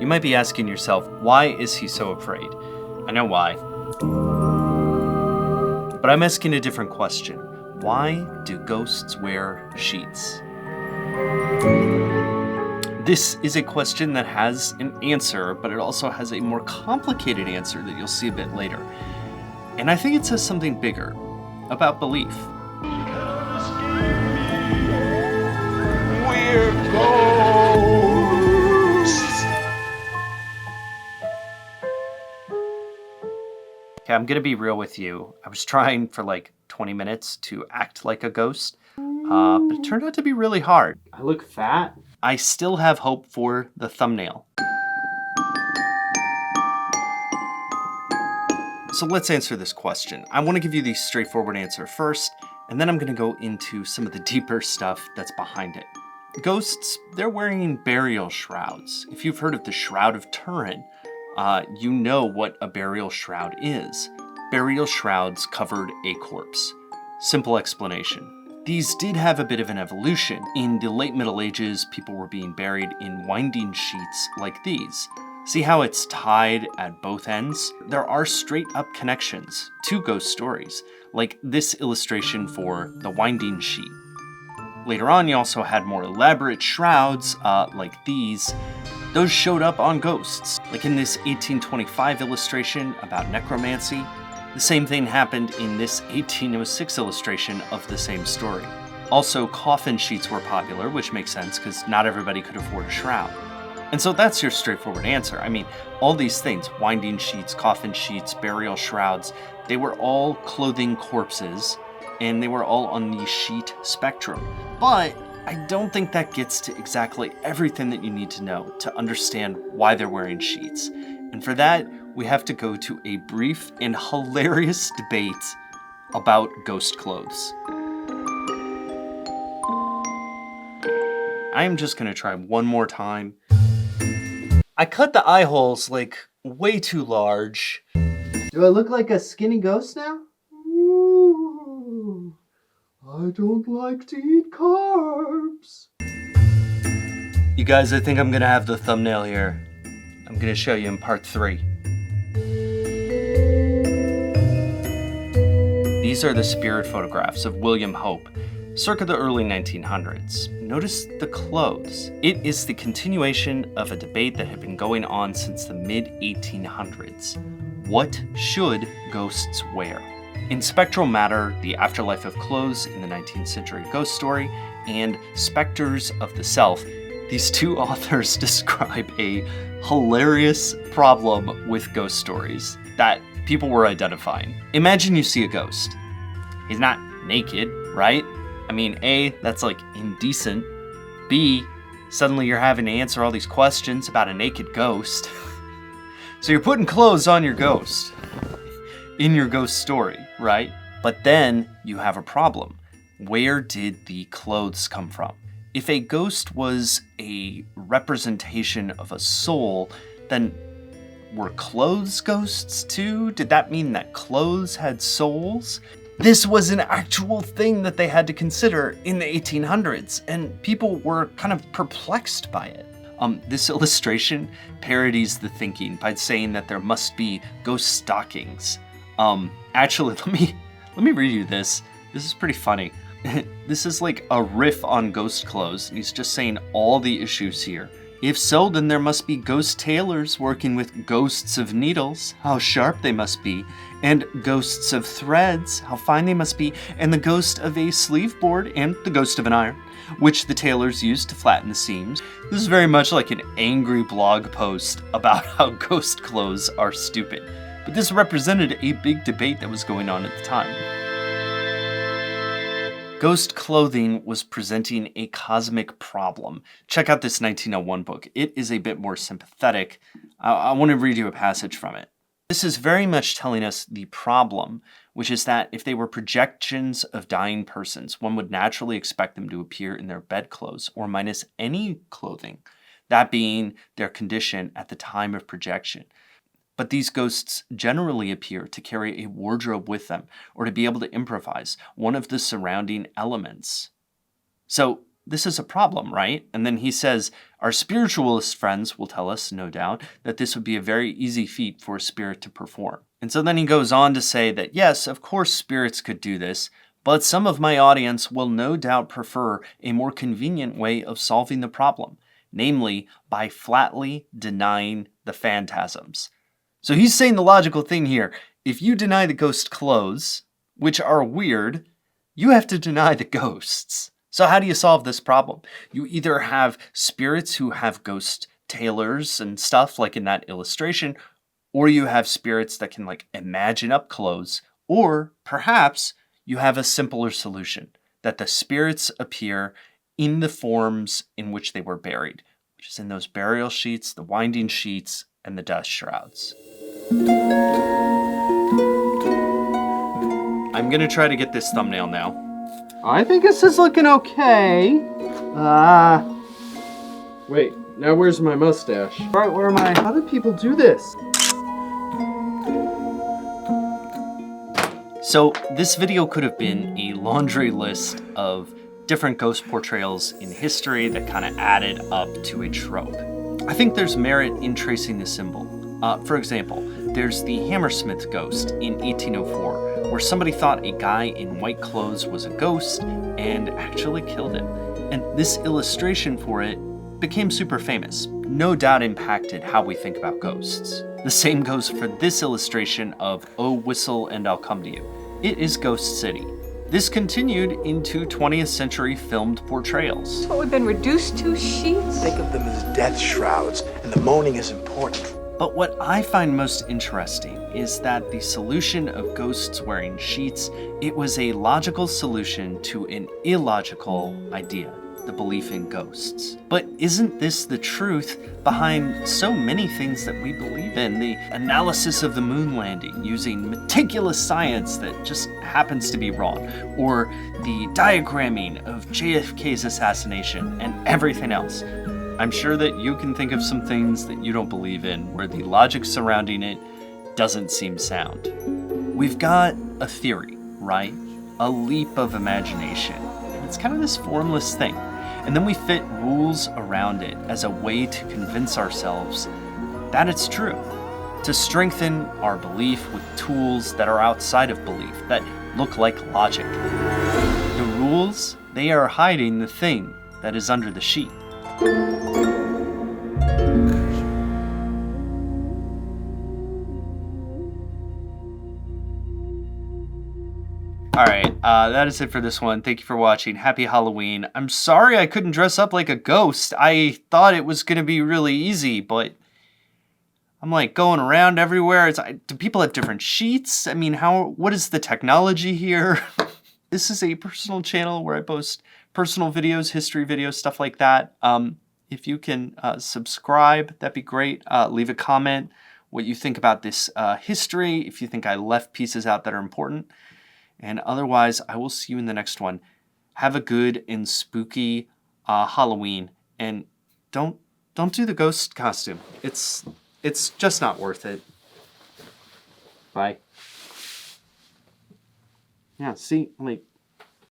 might be asking yourself, why is he so afraid? I know why. But I'm asking a different question. Why do ghosts wear sheets? This is a question that has an answer, but it also has a more complicated answer that you'll see a bit later. And I think it says something bigger about belief. We're ghosts. Okay, I'm gonna be real with you. I was trying for like 20 minutes to act like a ghost, but it turned out to be really hard. I look fat. I still have hope for the thumbnail. So let's answer this question. I want to give you the straightforward answer first, and then I'm going to go into some of the deeper stuff that's behind it. Ghosts, they're wearing burial shrouds. If you've heard of the Shroud of Turin, you know what a burial shroud is. Burial shrouds covered a corpse. Simple explanation. These did have a bit of an evolution. In the late Middle Ages, people were being buried in winding sheets like these. See how it's tied at both ends? There are straight up connections to ghost stories, like this illustration for the winding sheet. Later on, you also had more elaborate shrouds, like these. Those showed up on ghosts, like in this 1825 illustration about necromancy. The same thing happened in this 1806 illustration of the same story. Also, coffin sheets were popular, which makes sense because not everybody could afford a shroud. And so that's your straightforward answer. I mean, all these things, winding sheets, coffin sheets, burial shrouds, they were all clothing corpses, and they were all on the sheet spectrum. But I don't think that gets to exactly everything that you need to know to understand why they're wearing sheets. And for that, we have to go to a brief and hilarious debate about ghost clothes. I am just gonna try one more time. I cut the eye holes like way too large. Do I look like a skinny ghost now? Ooh, I don't like to eat carbs. You guys, I think I'm gonna have the thumbnail here. I'm gonna show you in part 3. These are the spirit photographs of William Hope, circa the early 1900s. Notice the clothes. It is the continuation of a debate that had been going on since the mid-1800s. What should ghosts wear? In Spectral Matter, The Afterlife of Clothes in the 19th-Century Ghost Story, and Spectres of the Self, these two authors describe a hilarious problem with ghost stories that people were identifying. Imagine you see a ghost. He's not naked, right? I mean, A, that's like indecent. B, suddenly you're having to answer all these questions about a naked ghost. So you're putting clothes on your ghost in your ghost story, right? But then you have a problem. Where did the clothes come from? If a ghost was a representation of a soul, then were clothes ghosts too? Did that mean that clothes had souls? This was an actual thing that they had to consider in the 1800s, and people were kind of perplexed by it. This illustration parodies the thinking by saying that there must be ghost stockings. Actually, let me read you this. This is pretty funny. This is like a riff on ghost clothes. He's just saying all the issues here. If so, then there must be ghost tailors working with ghosts of needles, how sharp they must be, and ghosts of threads, how fine they must be, and the ghost of a sleeve board, and the ghost of an iron, which the tailors use to flatten the seams. This is very much like an angry blog post about how ghost clothes are stupid. But this represented a big debate that was going on at the time. Ghost clothing was presenting a cosmic problem. Check out this 1901 book. It is a bit more sympathetic. I want to read you a passage from it. This is very much telling us the problem, which is that if they were projections of dying persons, one would naturally expect them to appear in their bedclothes or minus any clothing, that being their condition at the time of projection. But these ghosts generally appear to carry a wardrobe with them or to be able to improvise one of the surrounding elements. So this is a problem, right? And then he says, our spiritualist friends will tell us, no doubt, that this would be a very easy feat for a spirit to perform. And so then he goes on to say that, yes, of course spirits could do this, but some of my audience will no doubt prefer a more convenient way of solving the problem, namely by flatly denying the phantasms. So he's saying the logical thing here. If you deny the ghost clothes, which are weird, you have to deny the ghosts. So how do you solve this problem? You either have spirits who have ghost tailors and stuff like in that illustration, or you have spirits that can like imagine up clothes, or perhaps you have a simpler solution, that the spirits appear in the forms in which they were buried, which is in those burial sheets, the winding sheets, and the dust shrouds. I'm gonna try to get this thumbnail now. I think this is looking okay. Wait, now where's my mustache? All right, where am I? How do people do this? So this video could have been a laundry list of different ghost portrayals in history that kind of added up to a trope. I think there's merit in tracing the symbol. For example, there's the Hammersmith ghost in 1804, where somebody thought a guy in white clothes was a ghost and actually killed him. And this illustration for it became super famous, no doubt impacted how we think about ghosts. The same goes for this illustration of Oh Whistle and I'll Come to You. It is Ghost City. This continued into 20th century filmed portrayals. What we've been reduced to, sheets? Think of them as death shrouds, and the moaning is important. But what I find most interesting is that the solution of ghosts wearing sheets, it was a logical solution to an illogical idea, the belief in ghosts. But isn't this the truth behind so many things that we believe in? The analysis of the moon landing using meticulous science that just happens to be wrong, or the diagramming of JFK's assassination and everything else. I'm sure that you can think of some things that you don't believe in where the logic surrounding it doesn't seem sound. We've got a theory, right? A leap of imagination. And it's kind of this formless thing. And then we fit rules around it as a way to convince ourselves that it's true. To strengthen our belief with tools that are outside of belief, that look like logic. The rules, they are hiding the thing that is under the sheet. Alright, that is it for this one. Thank you for watching. Happy Halloween. I'm sorry I couldn't dress up like a ghost. I thought it was gonna be really easy, but I'm like going around everywhere. Do people have different sheets? I mean, what is the technology here? This is a personal channel where I post personal videos, history videos, stuff like that. If you can subscribe, that'd be great. Leave a comment what you think about this history, if you think I left pieces out that are important. And otherwise, I will see you in the next one. Have a good and spooky Halloween. And don't do the ghost costume. It's just not worth it. Bye. Yeah, see, like...